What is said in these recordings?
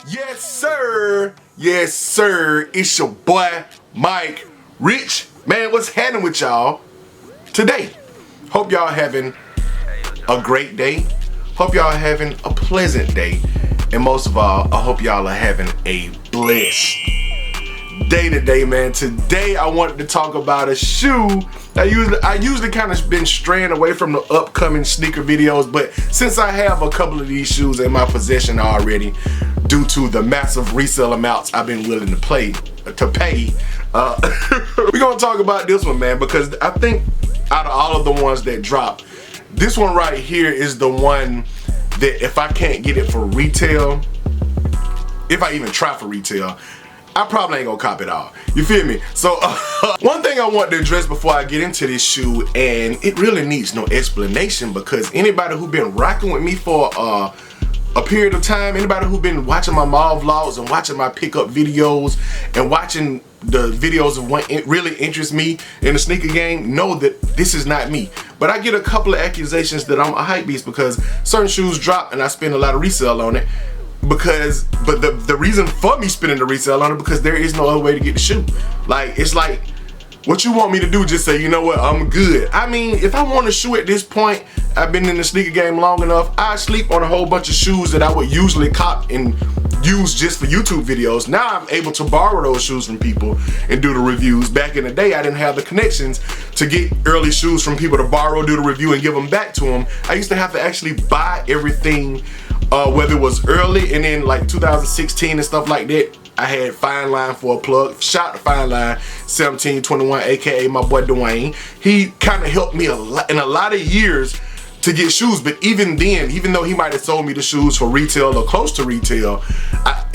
Yes, sir. Yes, sir. It's your boy, Mike Rich. Man, what's happening with y'all today? Hope y'all having a great day. Hope y'all having a pleasant day. And most of all, I hope y'all are having a blessed day today, man. Today, I wanted to talk about a shoe. I usually kind of been straying away from the upcoming sneaker videos, but since I have a couple of these shoes in my possession already, due to the massive resale amounts I've been willing to pay, we're gonna talk about this one, man, because I think out of all of the ones that drop, this one right here is the one that if I can't get it for retail, if I even try for retail, I probably ain't gonna cop it all. You feel me? So one thing I want to address before I get into this shoe, and it really needs no explanation because anybody who been rocking with me for a period of time, anybody who been watching my mall vlogs and watching my pickup videos and watching the videos of what really interests me in the sneaker game, know that this is not me. But I get a couple of accusations that I'm a hype beast because certain shoes drop and I spend a lot of resale on it. But the reason for me spending the resale on it, because there is no other way to get the shoe. Like, it's like, what you want me to do, just say, you know what, I'm good. I mean, if I want a shoe at this point, I've been in the sneaker game long enough, I sleep on a whole bunch of shoes that I would usually cop and use just for YouTube videos. Now I'm able to borrow those shoes from people and do the reviews. Back in the day, I didn't have the connections to get early shoes from people to borrow, do the review, and give them back to them. I used to have to actually buy everything, whether it was early and then like 2016 and stuff like that. I had Fine Line for a plug. Shout out to Fine Line 1721, aka my boy Dwayne. He kind of helped me a lot in a lot of years to get shoes, but even then, even though he might have sold me the shoes for retail or close to retail,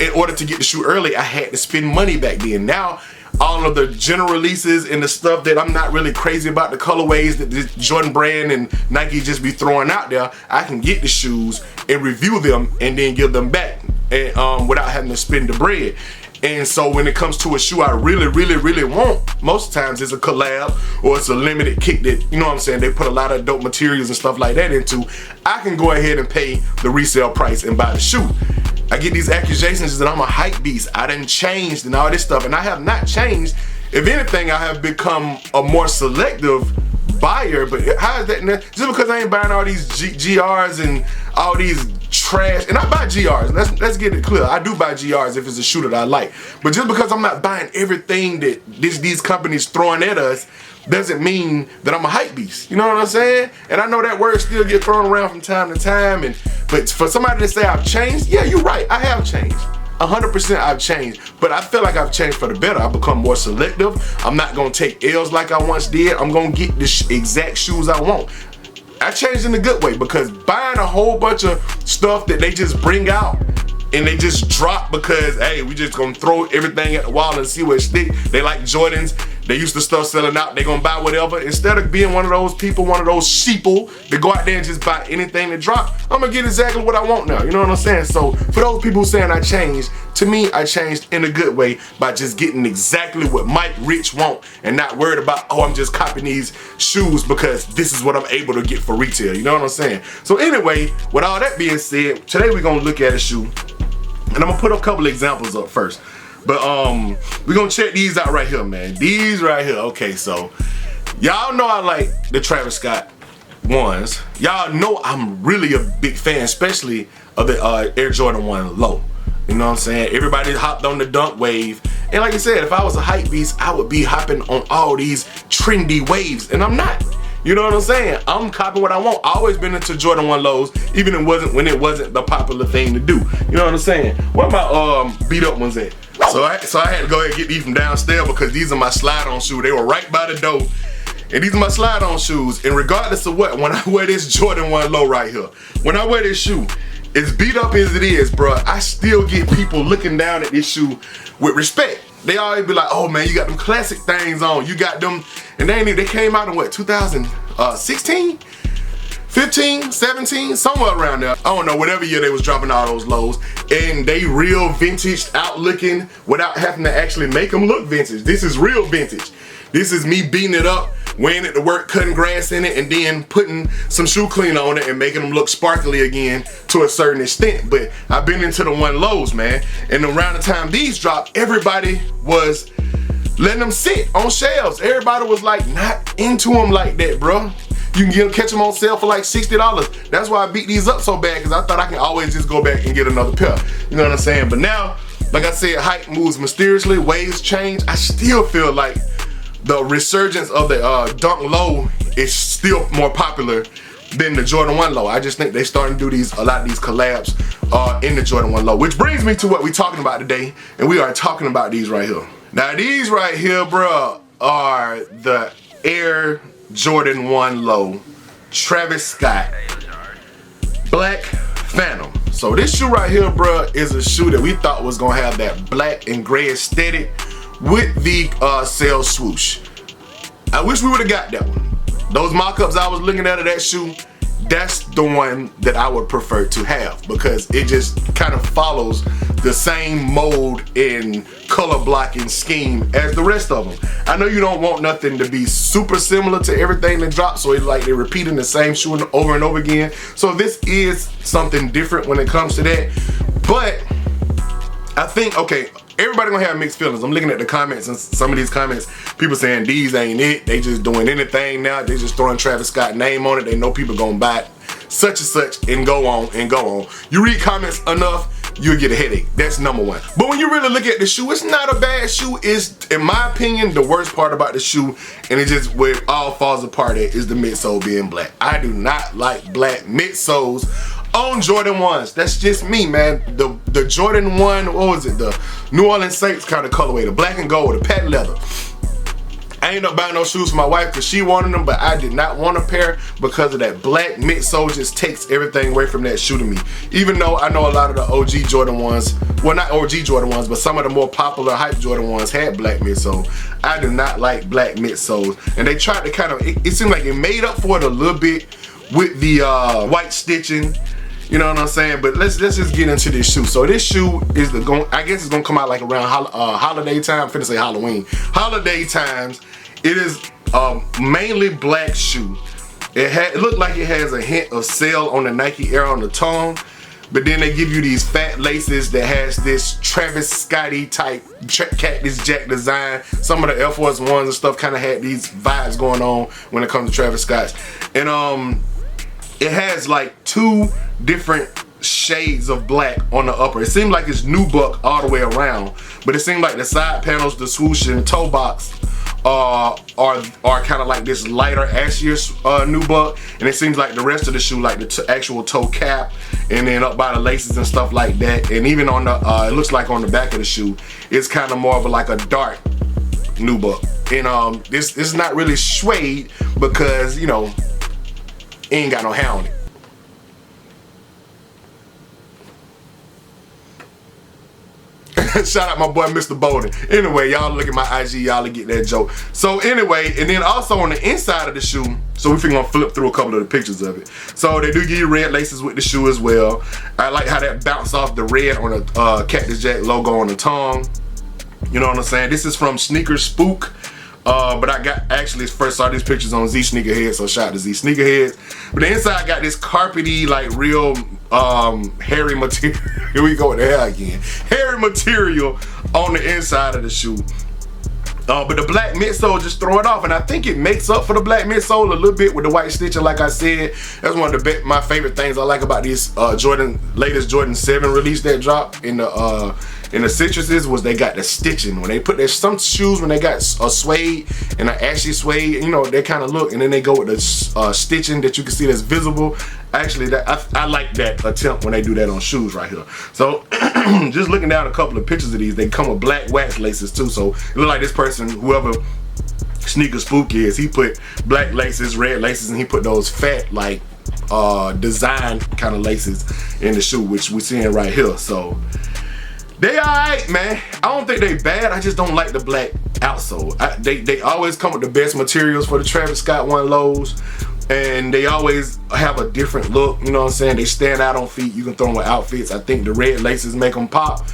in order to get the shoe early, I had to spend money back then. Now, all of the general releases and the stuff that I'm not really crazy about, the colorways that the Jordan brand and Nike just be throwing out there, I can get the shoes and review them and then give them back and without having to spend the bread. And so when it comes to a shoe I really want, most times it's a collab or it's a limited kick that, you know what I'm saying, they put a lot of dope materials and stuff like that into, I can go ahead and pay the resale price and buy the shoe. I get these accusations that I'm a hype beast, I done changed and all this stuff, and I have not changed. If anything, I have become a more selective buyer. But how is that? Just because I ain't buying all these GRs and all these trash, and I buy GRs, let's get it clear, I do buy GRs if it's a shoe that I like, but just because I'm not buying everything that these companies throwing at us doesn't mean that I'm a hype beast. You know what I'm saying? And I know that word still get thrown around from time to time, but for somebody to say I've changed, yeah, you're right, I have changed. 100% I've changed, but I feel like I've changed for the better. I've become more selective. I'm not gonna take L's like I once did. I'm gonna get the exact shoes I want. I changed in a good way, because buying a whole bunch of stuff that they just bring out and they just drop because, hey, we just gonna throw everything at the wall and see what stick. They like Jordans. They used to stuff selling out. They gonna buy whatever. Instead of being one of those people, one of those sheeple that go out there and just buy anything that drop, I'm gonna get exactly what I want now. You know what I'm saying? So for those people saying I changed, to me, I changed in a good way by just getting exactly what Mike Rich want and not worried about, oh, I'm just copying these shoes because this is what I'm able to get for retail. You know what I'm saying? So anyway, with all that being said, today we're gonna look at a shoe. And I'm gonna put a couple examples up first. But we're gonna check these out right here, man. These right here. Okay, so y'all know I like the Travis Scott ones. Y'all know I'm really a big fan, especially of the Air Jordan 1 Low. You know what I'm saying? Everybody hopped on the dunk wave. And like I said, if I was a hype beast, I would be hopping on all these trendy waves. And I'm not. You know what I'm saying? I'm copying what I want. I always been into Jordan 1 lows, even when it wasn't the popular thing to do. You know what I'm saying? Where my beat up ones at? So I had to go ahead and get these from downstairs because these are my slide-on shoes. They were right by the door. And these are my slide-on shoes. And regardless of what, when I wear this Jordan 1 Low right here, when I wear this shoe, as beat up as it is, bruh, I still get people looking down at this shoe with respect. They always be like, oh man, you got them classic things on. You got them, and they came out in what, 2016? 15, 17, somewhere around there. I don't know, whatever year they was dropping all those lows. And they real vintage out looking without having to actually make them look vintage. This is real vintage. This is me beating it up wearing it to work, cutting grass in it, and then putting some shoe cleaner on it and making them look sparkly again to a certain extent. But I've been into the one lows, man, and around the time these dropped, everybody was letting them sit on shelves. Everybody was like not into them like that, bro. You can catch them on sale for like $60. That's why I beat these up so bad, because I thought I can always just go back and get another pair. You know what I'm saying? But now, like I said, hype moves mysteriously, waves change. I still feel like the resurgence of the Dunk Low is still more popular than the Jordan 1 Low. I just think they starting to do a lot of these collabs in the Jordan 1 Low, which brings me to what we're talking about today, and we are talking about these right here. Now these right here, bro, are the Air Jordan 1 Low Travis Scott Black Phantom. So this shoe right here, bro, is a shoe that we thought was gonna have that black and gray aesthetic with the sail swoosh. I wish we would have got that one. Those mock-ups I was looking at of that shoe, that's the one that I would prefer to have, because it just kind of follows the same mold in color blocking scheme as the rest of them. I know you don't want nothing to be super similar to everything that drops, so it's like they're repeating the same shoe over and over again. So this is something different when it comes to that. But I think, okay, everybody gonna have mixed feelings. I'm looking at the comments, and some of these comments, people saying these ain't it. They just doing anything now. They just throwing Travis Scott name on it. They know people gonna buy it, such and such, and go on and go on. You read comments enough, you'll get a headache. That's number one. But when you really look at the shoe, it's not a bad shoe. It's, in my opinion, the worst part about the shoe, and it just where it all falls apart at, is the midsole being black. I do not like black midsoles on Jordan 1s. That's just me, man. The Jordan 1, what was it? The New Orleans Saints kind of colorway, the black and gold, the patent leather. I ended up buying those shoes for my wife because she wanted them, but I did not want a pair because of that black midsole. Just takes everything away from that shoe to me. Even though I know a lot of the OG Jordan 1s, well, not OG Jordan 1s, but some of the more popular hype Jordan 1s had black midsole. I do not like black midsoles. And they tried to kind of, it seemed like it made up for it a little bit with the white stitching. You know what I'm saying? But let's just get into this shoe. So this shoe is I guess it's gonna come out like around holiday time. I'm finna say Halloween. Holiday times. It is mainly black shoe. It looked like it has a hint of sail on the Nike Air on the tongue, but then they give you these fat laces that has this Travis Scotty type Cactus Jack design. Some of the Air Force Ones and stuff kind of had these vibes going on when it comes to Travis Scott. And it has like two different shades of black on the upper. It seemed like it's nubuck all the way around, but it seemed like the side panels, the swoosh and the toe box are kind of like this lighter ashier nubuck, and it seems like the rest of the shoe, like the actual toe cap and then up by the laces and stuff like that, and even on the it looks like on the back of the shoe it's kind of more of like a dark nubuck. And this is not really suede because, you know, it ain't got no hair on it. Shout out my boy Mr. Bolden. Anyway, y'all look at my IG, y'all get that joke. So anyway, and then also on the inside of the shoe, so we're gonna flip through a couple of the pictures of it. So they do give you red laces with the shoe as well. I like how that bounce off the red on the Cactus Jack logo on the tongue. You know what I'm saying? This is from Sneaker Spook. But I first saw these pictures on Z Sneakerhead, so shout out to Z Sneakerhead. But the inside got this carpety, like real hairy material. Here we go with the hair again. Hairy material on the inside of the shoe. But the black midsole just throw it off, and I think it makes up for the black midsole a little bit with the white stitching. Like I said, that's one of my favorite things I like about this latest Jordan 7 release that dropped in the citruses was they got the stitching. When they put some shoes, when they got a suede and an ashy suede, you know, they kind of look, and then they go with the stitching that you can see that's visible. Actually, I like that attempt when they do that on shoes right here. So just looking down a couple of pictures of these, they come with black wax laces too. So it look like this person, whoever Sneaker Spook is, he put black laces, red laces, and he put those fat like design kind of laces in the shoe, which we're seeing right here. So they alright, man. I don't think they bad. I just don't like the black outsole. They always come with the best materials for the Travis Scott 1 Lows, and they always have a different look. You know what I'm saying? They stand out on feet. You can throw them with outfits. I think the red laces make them pop.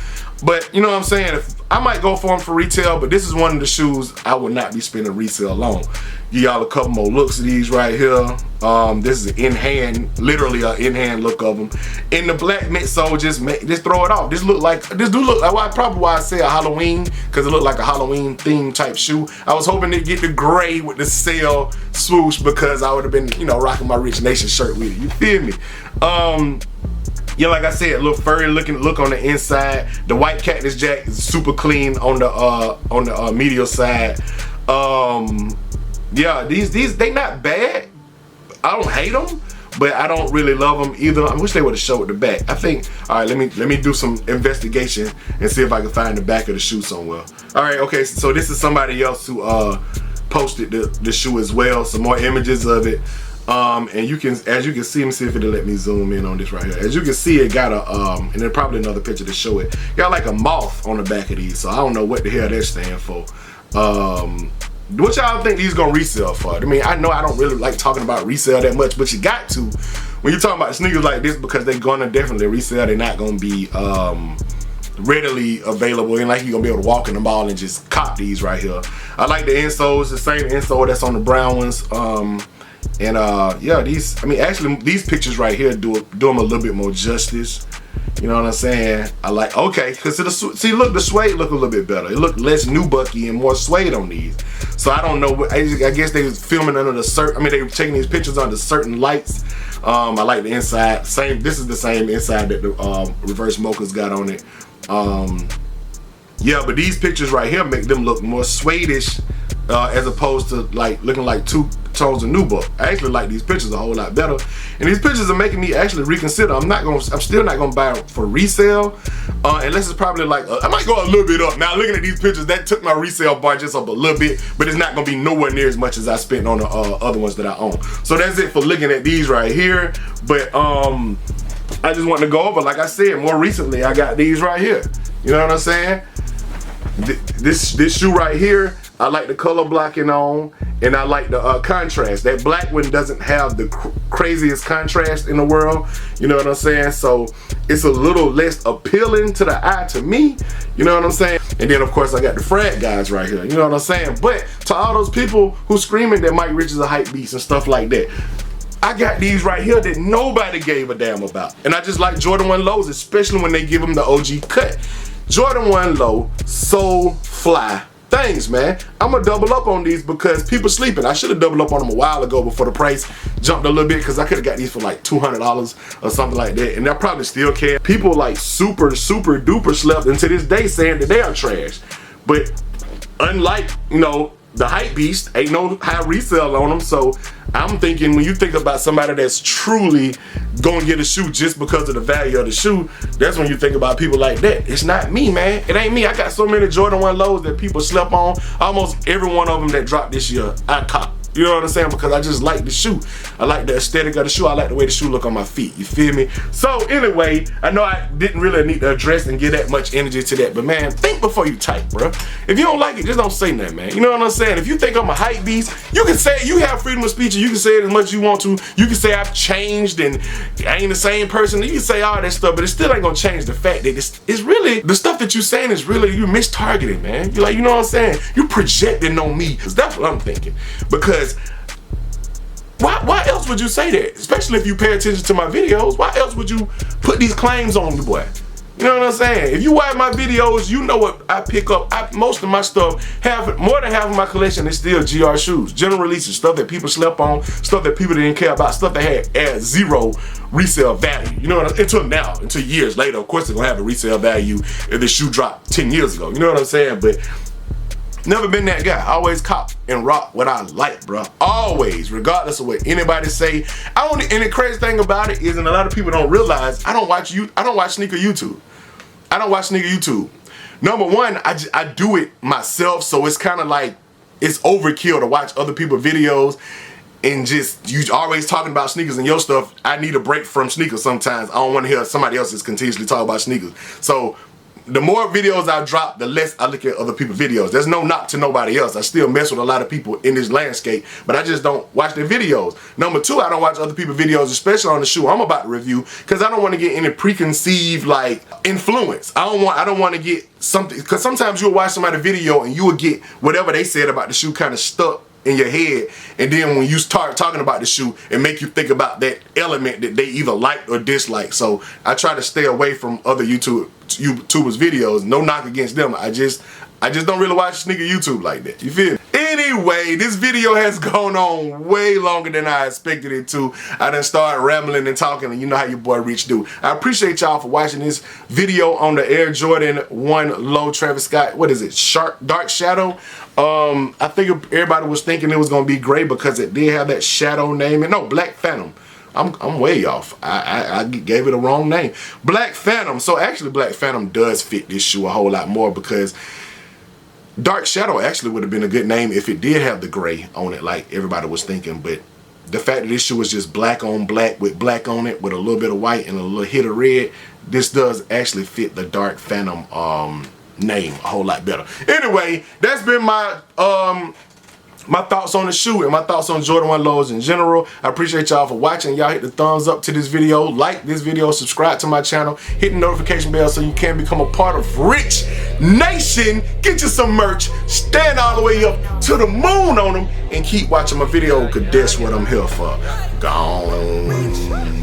But you know what I'm saying? If I might go for them for retail, but this is one of the shoes I would not be spending resale on. Give y'all a couple more looks of these right here. This is an in-hand, literally an in-hand look of them. In the black midsole, just throw it off. This do look like probably why I say a Halloween, because it looked like a Halloween theme type shoe. I was hoping to get the gray with the sail swoosh because I would have been, you know, rocking my Rich Nation shirt with it. You feel me? Yeah, like I said, a little furry looking look on the inside. The white Cactus Jack is super clean on the medial side. Yeah, these they not bad. I don't hate them, but I don't really love them either. I wish they would have showed the back. I think, all right, let me do some investigation and see if I can find the back of the shoe somewhere. All right, okay, so this is somebody else who posted the shoe as well. Some more images of it. And you can, as you can see, let me see if it'll let me zoom in on this right here. As you can see, it got a, and there's probably another picture to show it. Got like a moth on the back of these, so I don't know what the hell that stand for. What y'all think these gonna resell for? I mean, I know I don't really like talking about resale that much, but you got to. When you're talking about sneakers like this, because they're gonna definitely resell, they're not gonna be readily available. Ain't like you're gonna be able to walk in the mall and just cop these right here. I like the insoles, the same insole that's on the brown ones. Yeah, these, I mean, actually these pictures right here do them a little bit more justice. You know what I'm saying? I like, okay, because see, look, the suede look a little bit better. It looked less nubucky and more suede on these. So I don't know, I guess they was filming under the certain, I mean, they were taking these pictures under certain lights. I like the inside, this is the same inside that the Reverse Mocha's got on it. Yeah, but these pictures right here make them look more suede-ish as opposed to like looking like two tones of nubuck. I actually like these pictures a whole lot better, and these pictures are making me actually reconsider. I'm still not gonna buy it for resale, unless it's probably like I might go a little bit up. Now looking at these pictures, that took my resale bar just up a little bit, but it's not gonna be nowhere near as much as I spent on the other ones that I own. So that's it for looking at these right here. But I just want to go over, like I said, more recently I got these right here. You know what I'm saying? This shoe right here, I like the color blocking on, and I like the contrast. That black one doesn't have the craziest contrast in the world. You know what I'm saying? So it's a little less appealing to the eye to me. You know what I'm saying? And then of course I got the Frag guys right here. You know what I'm saying? But to all those people who screaming that Mike Rich is a hype beast and stuff like that, I got these right here that nobody gave a damn about. And I just like Jordan 1 lows, especially when they give them the OG cut. Jordan 1 low, so fly. Thanks, man. I'm gonna double up on these because people sleeping. I should have doubled up on them a while ago before the price jumped a little bit, because I could have got these for like $200 or something like that, and I probably still can. People like super duper slept, and to this day saying that they are trash. But unlike, you know, the hype beast, ain't no high resale on them. So I'm thinking, when you think about somebody that's truly gonna get a shoe just because of the value of the shoe, that's when you think about people like that. It's not me, man. It ain't me. I got so many Jordan 1 lows that people slept on. Almost every one of them that dropped this year, I cop. You know what I'm saying? Because I just like the shoe. I like the aesthetic of the shoe. I like the way the shoe look on my feet. You feel me? So anyway, I know I didn't really need to address and give that much energy to that, but man, think before you type, bro. If you don't like it, just don't say nothing, man. You know what I'm saying? If you think I'm a hype beast, you can say it. You have freedom of speech, and you can say it as much as you want to. You can say I've changed and I ain't the same person. You can say all that stuff, but it still ain't gonna change the fact that it's really, the stuff that you're saying is really, you mistargeting, man. You're like, you know what I'm saying? You projecting on me. That's what I'm thinking. Because why else would you say that? Especially if you pay attention to my videos. Why else would you put these claims on the boy? You know what I'm saying? If you watch my videos, you know what I pick up. Most of my stuff, more than half of my collection is still GR shoes. General releases, stuff that people slept on, stuff that people didn't care about, stuff that had zero resale value. You know what I'm saying? Until now, until years later. Of course, it's gonna have a resale value if the shoe dropped 10 years ago. You know what I'm saying? But never been that guy. I always cop and rock what I like, bro. Always, regardless of what anybody say. And the crazy thing about it is, and a lot of people don't realize, I don't watch sneaker YouTube. I don't watch sneaker YouTube. Number one, I do it myself, so it's kind of like, it's overkill to watch other people's videos and just, you always talking about sneakers and your stuff. I need a break from sneakers sometimes. I don't want to hear somebody else that's continuously talking about sneakers. So the more videos I drop, the less I look at other people's videos. There's no knock to nobody else. I still mess with a lot of people in this landscape, but I just don't watch their videos. Number two, I don't watch other people's videos, especially on the shoe I'm about to review, because I don't want to get any preconceived like influence. I don't want to get something, because sometimes you'll watch somebody's video and you will get whatever they said about the shoe kind of stuck in your head, and then when you start talking about the shoe, it make you think about that element that they either liked or disliked. So I try to stay away from other YouTubers' videos. No knock against them. I just don't really watch sneaker YouTube like that. You feel me? Anyway, this video has gone on way longer than I expected it to. I done started rambling and talking, and you know how your boy Rich do. I appreciate y'all for watching this video on the Air Jordan 1 Low Travis Scott. What is it? Dark Shadow. I think everybody was thinking it was gonna be gray because it did have that shadow name. And no, Black Phantom. I'm way off. I gave it a wrong name. Black Phantom. So actually Black Phantom does fit this shoe a whole lot more, because Dark Shadow actually would have been a good name if it did have the gray on it like everybody was thinking. But the fact that this shoe is just black on black with black on it with a little bit of white and a little hit of red, this does actually fit the Dark Phantom name a whole lot better. Anyway, that's been my my thoughts on the shoe and my thoughts on Jordan 1 Lows in general. I appreciate y'all for watching. Y'all hit the thumbs up to this video, like this video, subscribe to my channel, hit the notification bell so you can become a part of Rich Nation. Get you some merch, stand all the way up to the moon on them, and keep watching my video, because that's what I'm here for. Gone.